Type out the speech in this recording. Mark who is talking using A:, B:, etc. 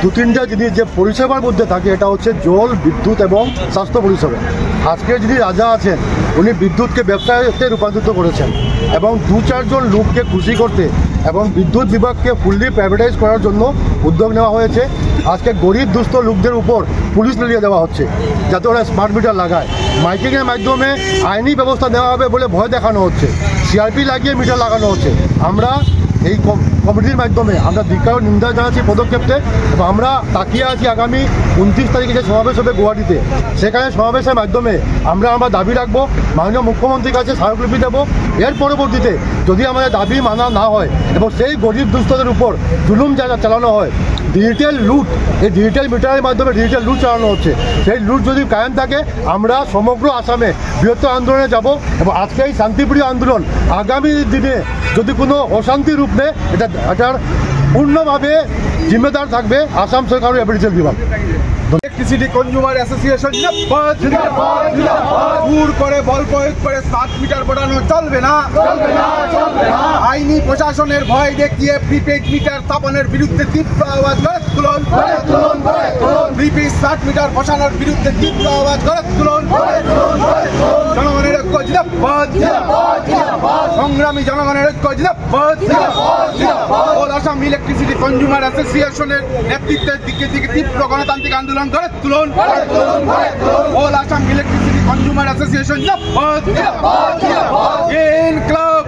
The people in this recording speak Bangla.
A: দু তিনটা জিনিস যে পরিষেবার মধ্যে থাকে, এটা হচ্ছে জল, বিদ্যুৎ এবং স্বাস্থ্য পরিষেবা। আজকে যিনি রাজা আছেন উনি বিদ্যুৎকে ব্যবসাতে রূপান্তরিত করেছেন এবং দু চারজন লোককে খুশি করতে এবং বিদ্যুৎ বিভাগকে ফুললি প্রাইভেটাইজ করার জন্য উদ্যোগ নেওয়া হয়েছে। আজকে গরিব দুস্থ লোকদের উপর পুলিশ লাগিয়ে দেওয়া হচ্ছে যাতে ওরা স্মার্ট মিটার লাগায়। মাইকিংয়ের মাধ্যমে আইনি ব্যবস্থা নেওয়া হবে বলে ভয় দেখানো হচ্ছে, সিআরপি লাগিয়ে মিটার লাগানো হচ্ছে। আমরা এই কমিটির মাধ্যমে আমরা ধিক্কার নিন্দা জানাচ্ছি পদক্ষেপে এবং আমরা তাকিয়ে আছি আগামী 29 তারিখে যে সমাবেশ হবে গুয়াহাটিতে। সেখানে সমাবেশের মাধ্যমে আমরা দাবি রাখবো, মাননীয় মুখ্যমন্ত্রীর কাছে স্মারকলিপি দেবো। এর পরবর্তীতে যদি আমাদের দাবি মানা না হয় এবং সেই গরিব দুস্থদের উপর জুলুম চালানো হয়, ডিজিটাল লুট, এই ডিজিটাল মিটারের মাধ্যমে ডিজিটাল লুট চালানো হচ্ছে, সেই লুট যদি কায়েম থাকে আমরা সমগ্র আসামে বৃহত্তর আন্দোলনে যাব এবং আজকে এই শান্তিপ্রিয় আন্দোলন আগামী দিনে যদি কোনো অশান্তি রূপ নেয় এটার পূর্ণভাবে জিম্মেদার থাকবে আসাম সরকার এপিডিসিএল বিভাগ।
B: ইলেকট্রিসিটি কনজিউমার অ্যাসোসিয়েশন জোর করে বল প্রয়োগ করে স্মার্ট মিটার বাড়ানো চলবে না। আইনি প্রশাসনের ভয় দেখিয়ে প্রিপেড মিটার স্থাপনের বিরুদ্ধে তীব্র আওয়াজ গড়ে তুলুন। প্রিপেড স্মার্ট মিটার বসানোর বিরুদ্ধে তীব্র আওয়াজ গড়ে তুলুন। জনগণের ঐক্য জিন্দাবাদ, সংগ্রামী জনগণের ঐক্য জিন্দাবাদ। অল আসাম ইলেকট্রিসিটি কনজিউমার অ্যাসোসিয়েশনের নেতৃত্বের দিকে তীব্র গণতান্ত্রিক আন্দোলন গড়ে তুলুন। All Assam electricity consumer association জিন্দাবাদ। ইনকলাব।